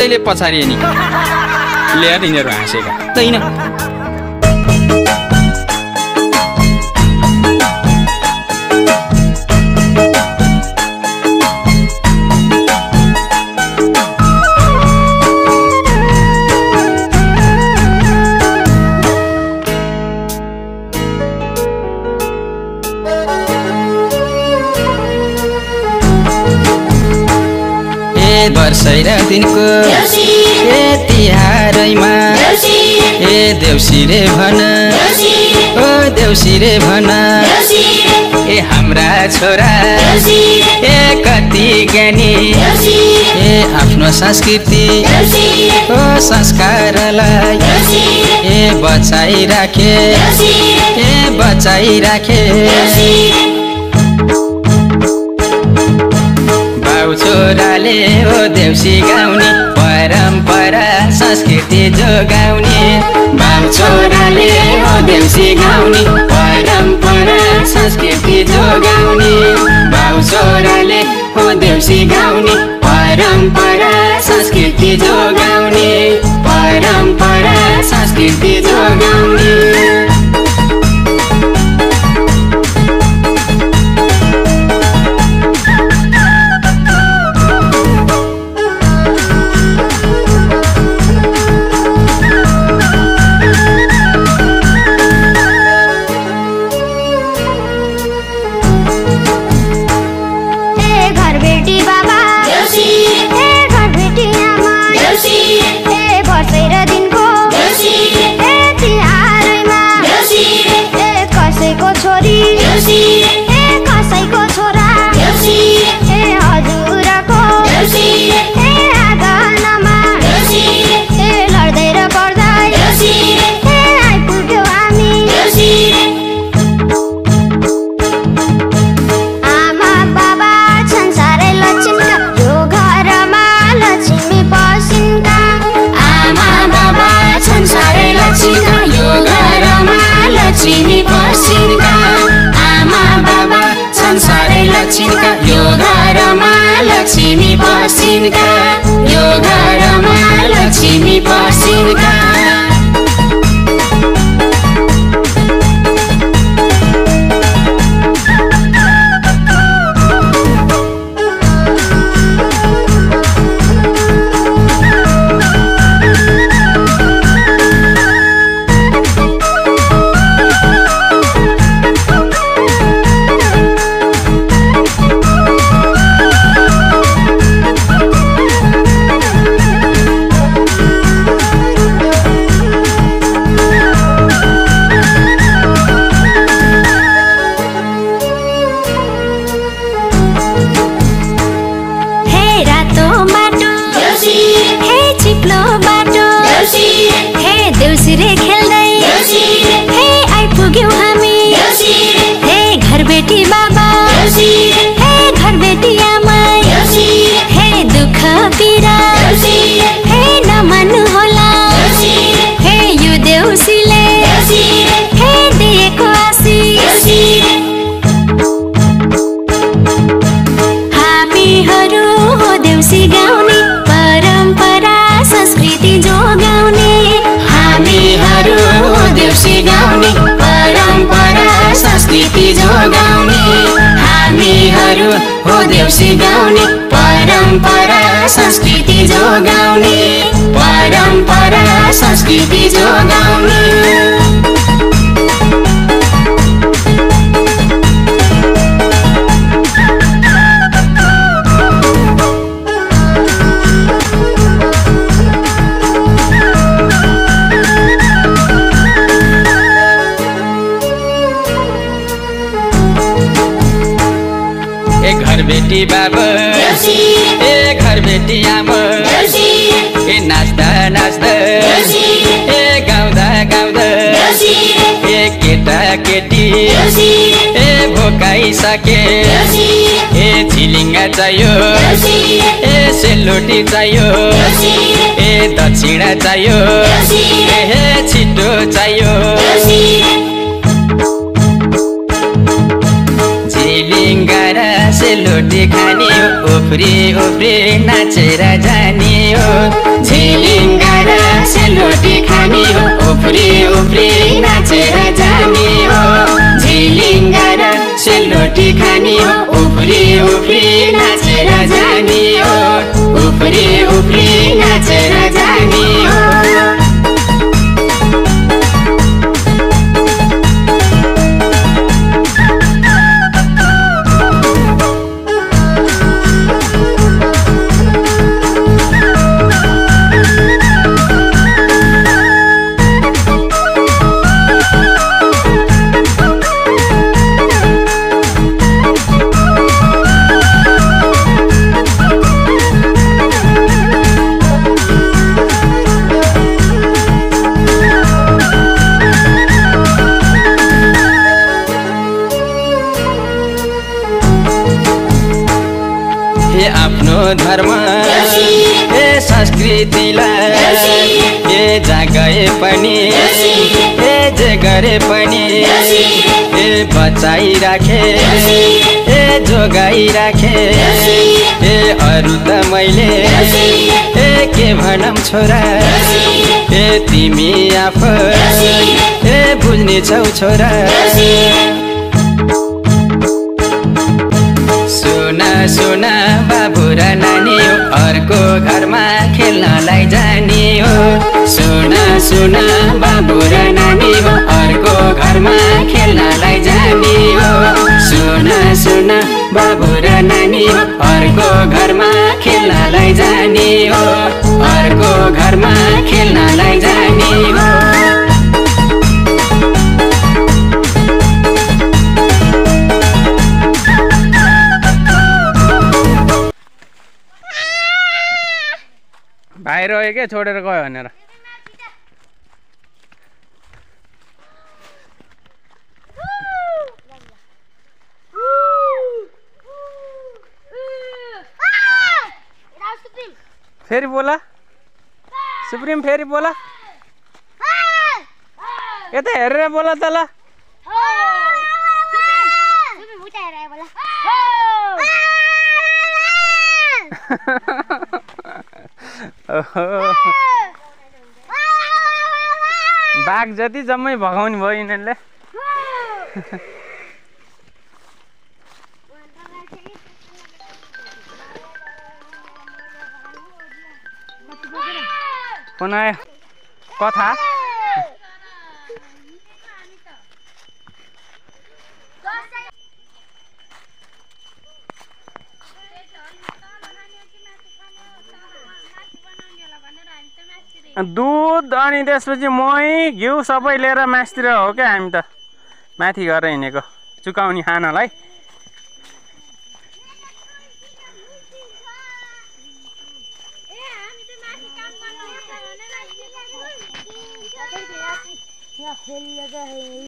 त्यसैले पछाडि नि लिएर यिनीहरू हाँसेका होइन। वर्षै र दिनको तिहारैमा देउसी रे भन ओ देउसी रे भन हाम्रा छोरा कति ज्ञानी आफ्नो संस्कृति ओ संस्कारलाई बचाइराखे छोराले ओ देउसी गाउने परम्परा संस्कृति जोगाउने बाउ छोराले ओ देउसी गाउने परम्परा संस्कृति जोगाउने बाउ छोराले ओ देउसी गाउने परम्परा संस्कृति जोगाउने परम्परा संस्कृति जोगाउने। यो घरमा लक्ष्मी बसिनका यो घरमा लक्ष्मी बसिनका। हामीहरू हो देउसी गाउने परम्परा संस्कृति जोगाउने परम्परा संस्कृति जोगाउने। घर बेटी बाबा घर बेटी आमा नाच्दा नाच्दा गाउँदा गाउँदा केटा केटी भोकाइसके झिलिङ्गा चाहियो सेलरोटी चाहियो दक्षिणा चाहियो छिटो चाहियो झिलिङ्गा र सेलरोटी खाने हो उफ्री उफ्री नाचेर जाने हो जाने हो उफ्री उफ्री नाचेर जाने हो झिलिङ्गा र सेलरोटी खाने हो उफ्री उफ्री नाचेर जाने हो उफ्री उफ्री नाचेर जाने हो आफ्नो धर्म ए संस्कृतिलाई ए जागे पनि ए जे गरे पनि ए बचाइ राखे ए जोगाइ राखे ए अरु त मैले ए के भनम छोरा ए तिमी आफू ए बुझ्ने छौ छोरा सुना सुना बाबु र नानी हो अर्को घरमा खेल्नलाई जाने हो सुना सुना बाबु र नानी हो अर्को घरमा खेल्नलाई जाने हो सुना सुना बाबु र नानी हो अर्को घरमा खेल्नलाई जाने हो अर्को घरमा खेल्नलाई जाने हो भाइ रह्यो के छोडेर गयो भनेर फेरि बोला सुप्रिम फेरि बोला यता हेरेर बोला त ल बाघ जति जम्मै भगाउने भयो यिनीहरूले कुनै कथा दुध अनि त्यसपछि मही घिउ सबै लिएर मासतिर हो क्या हामी त माथि गएर हिँडेको चुकाउने खानलाई